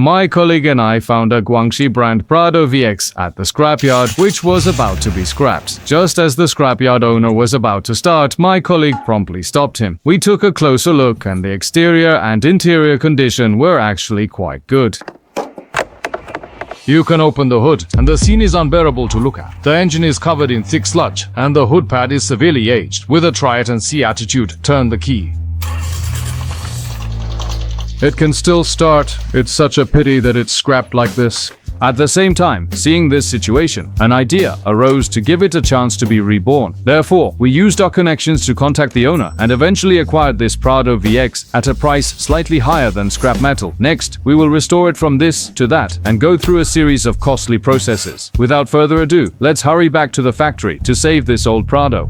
my colleague and I found a Guangxi brand Prado VX at the scrapyard, which was about to be scrapped. Just as the scrapyard owner was about to start, my colleague promptly stopped him. We took a closer look, and the exterior and interior condition were actually quite good. You can open the hood, and the scene is unbearable to look at. The engine is covered in thick sludge, and the hood pad is severely aged. With a try it and see attitude, turn the key. It can still start. It's such a pity that it's scrapped like this. At the same time, seeing this situation, an idea arose to give it a chance to be reborn. Therefore, we used our connections to contact the owner and eventually acquired this Prado VX at a price slightly higher than scrap metal. Next, we will restore it from this to that and go through a series of costly processes. Without further ado, let's hurry back to the factory to save this old Prado.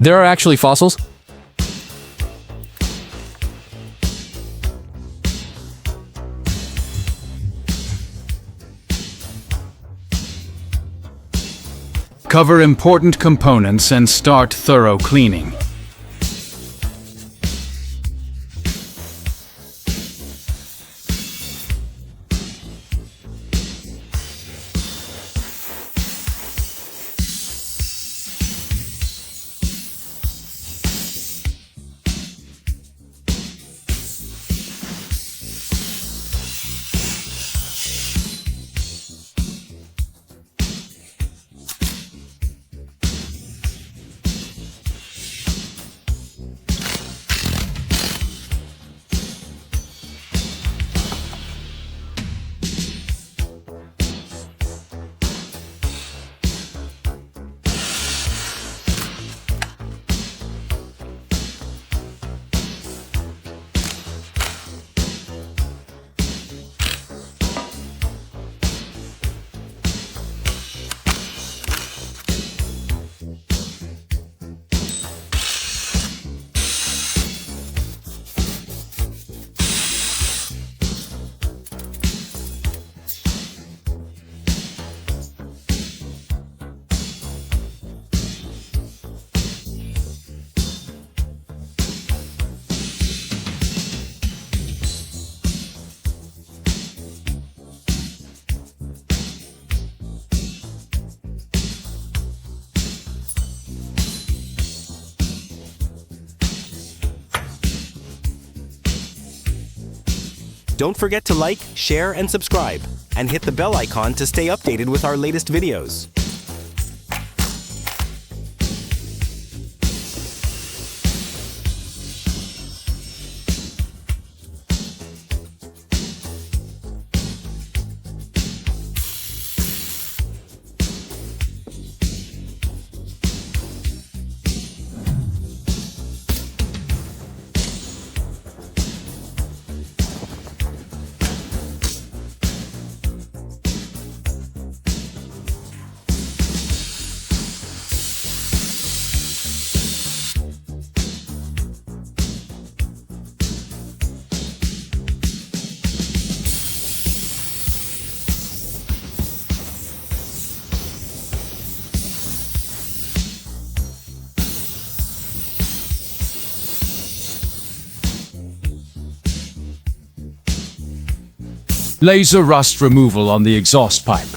There are actually fossils? Cover important components and start thorough cleaning. Don't forget to like, share, and subscribe, and hit the bell icon to stay updated with our latest videos. Laser rust removal on the exhaust pipe.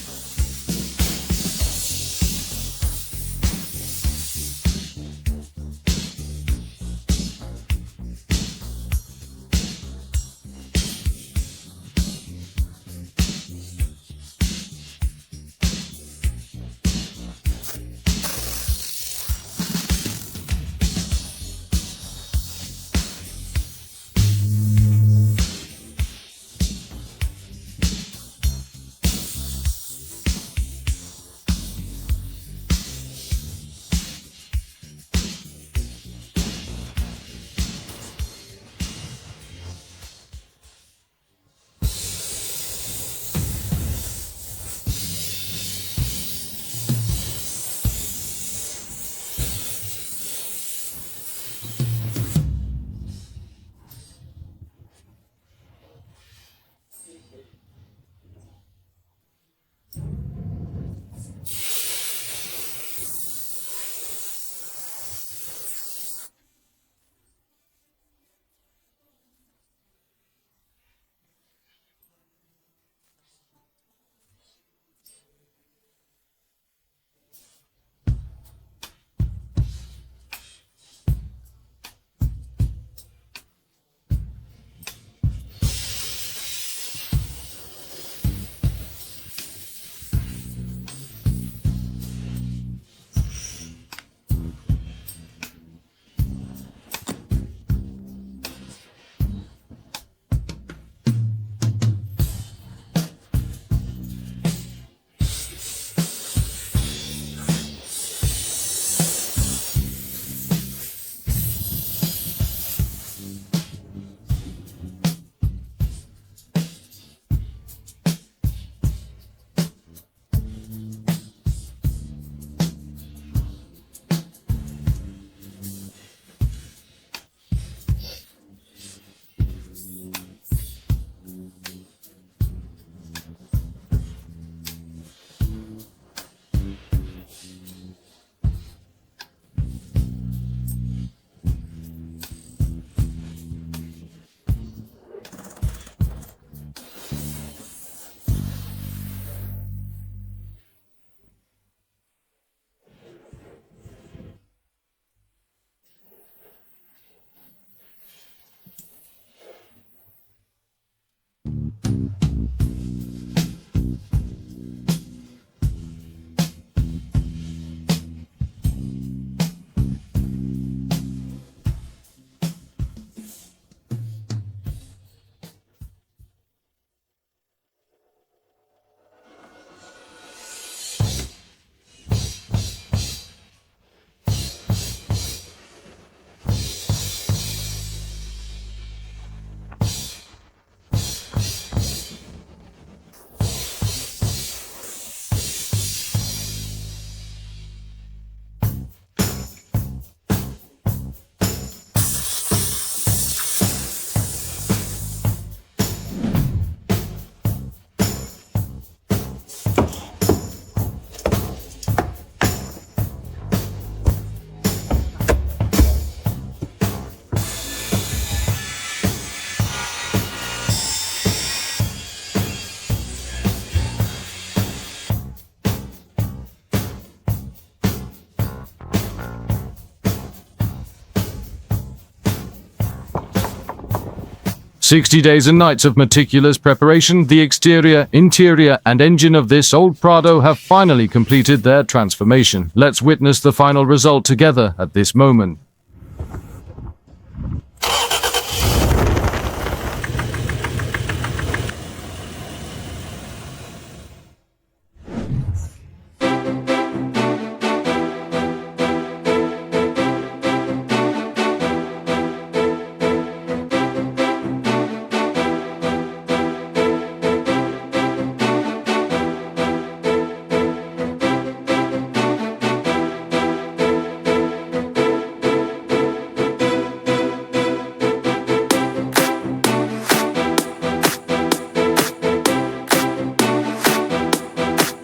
"60 days and nights of meticulous preparation, the exterior, interior, and engine of this old Prado have finally completed their transformation. Let's witness the final result together at this moment.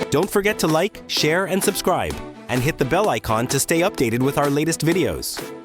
Don't forget to like, share, and subscribe, and hit the bell icon to stay updated with our latest videos.